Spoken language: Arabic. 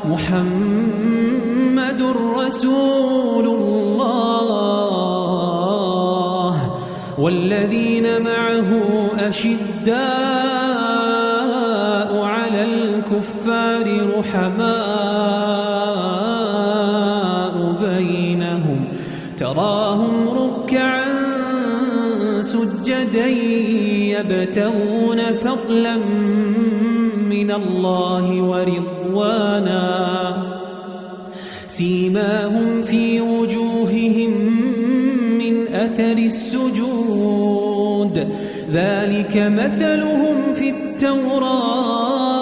محمد رسول الله والذين معه أشداء على الكفار رحماء بينهم تراهم ركعا سجدا يبتغون فضلا من الله ورضوانا سيماهم في وجوههم من أثر السجود ذلك مثلهم في التوراة